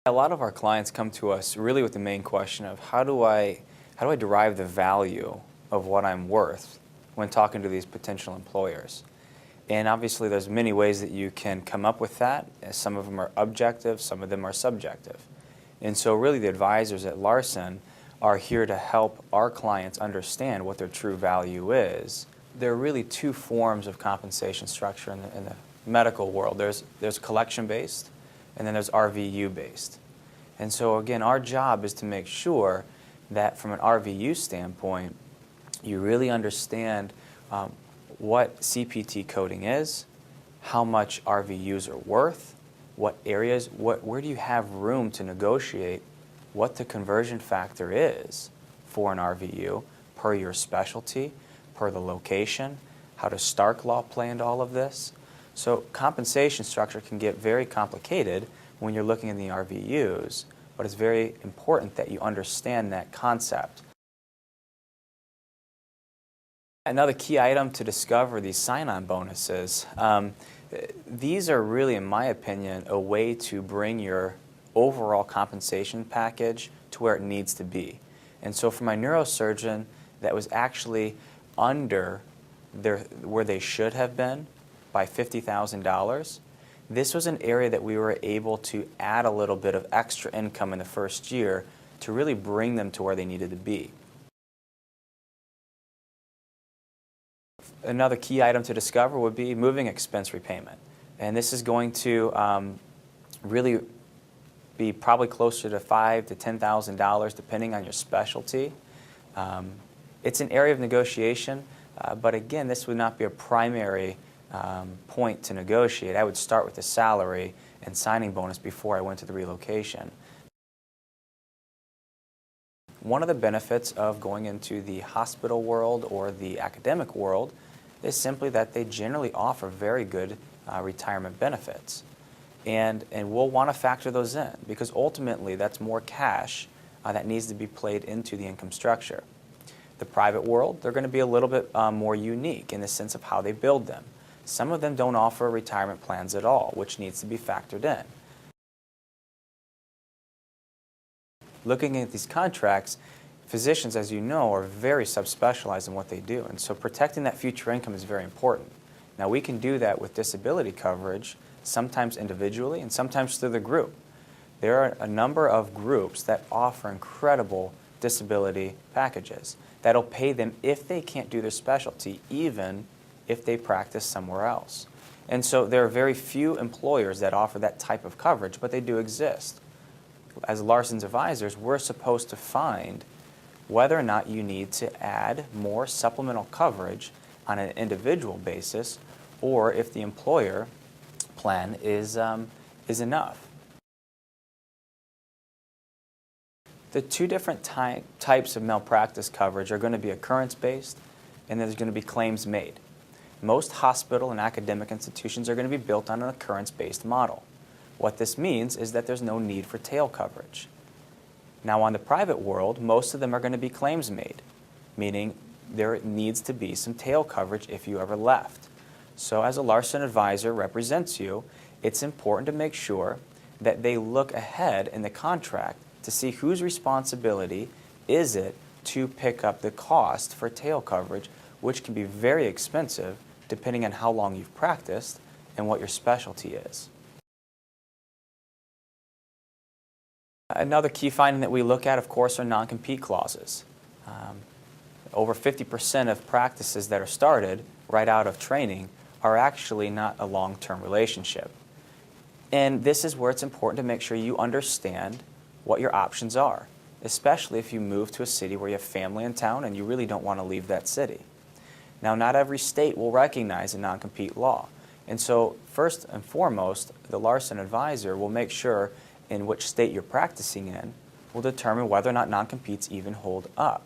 A lot of our clients come to us really with the main question of how do I derive the value of what I'm worth when talking to these potential employers? And obviously there's many ways that you can come up with that. Some of them are objective, some of them are subjective. And so really the advisors at Larson are here to help our clients understand what their true value is. There are really two forms of compensation structure in the medical world. There's collection-based, and then there's RVU-based. And so again, our job is to make sure that from an RVU standpoint, you really understand what CPT coding is, how much RVUs are worth, what areas, where do you have room to negotiate what the conversion factor is for an RVU per your specialty, per the location, how does Stark law play into all of this? So compensation structure can get very complicated when you're looking at the RVUs, but it's very important that you understand that concept. Another key item to discover these sign-on bonuses. These are really, in my opinion, a way to bring your overall compensation package to where it needs to be. And so for my neurosurgeon that was actually under where they should have been by $50,000, this was an area that we were able to add a little bit of extra income in the first year to really bring them to where they needed to be. Another key item to discover would be moving expense repayment. And this is going to really be probably closer to $5,000 to $10,000 depending on your specialty. It's an area of negotiation, but again, this would not be a primary point to negotiate. I would start with the salary and signing bonus before I went to the relocation. One of the benefits of going into the hospital world or the academic world is simply that they generally offer very good retirement benefits. And we'll want to factor those in because ultimately that's more cash that needs to be played into the income structure. The private world, they're going to be a little bit more unique in the sense of how they build them. Some of them don't offer retirement plans at all, which needs to be factored in. Looking at these contracts, physicians, as you know, are very subspecialized in what they do, and so protecting that future income is very important. Now, we can do that with disability coverage, sometimes individually and sometimes through the group. There are a number of groups that offer incredible disability packages that'll pay them if they can't do their specialty, even if they practice somewhere else. And so there are very few employers that offer that type of coverage, but they do exist. As Larson's advisors, we're supposed to find whether or not you need to add more supplemental coverage on an individual basis or if the employer plan is enough. The two different types of malpractice coverage are going to be occurrence-based and there's going to be claims made. Most hospital and academic institutions are going to be built on an occurrence-based model. What this means is that there's no need for tail coverage. Now on the private world, most of them are going to be claims made, meaning there needs to be some tail coverage if you ever left. So as a Larson advisor represents you, it's important to make sure that they look ahead in the contract to see whose responsibility is it to pick up the cost for tail coverage, which can be very expensive depending on how long you've practiced and what your specialty is. Another key finding that we look at, of course, are non-compete clauses. Over 50% of practices that are started right out of training are actually not a long-term relationship. And this is where it's important to make sure you understand what your options are, especially if you move to a city where you have family in town and you really don't want to leave that city. Now, not every state will recognize a non-compete law. And so, first and foremost, the Larson advisor will make sure in which state you're practicing in will determine whether or not non-competes even hold up.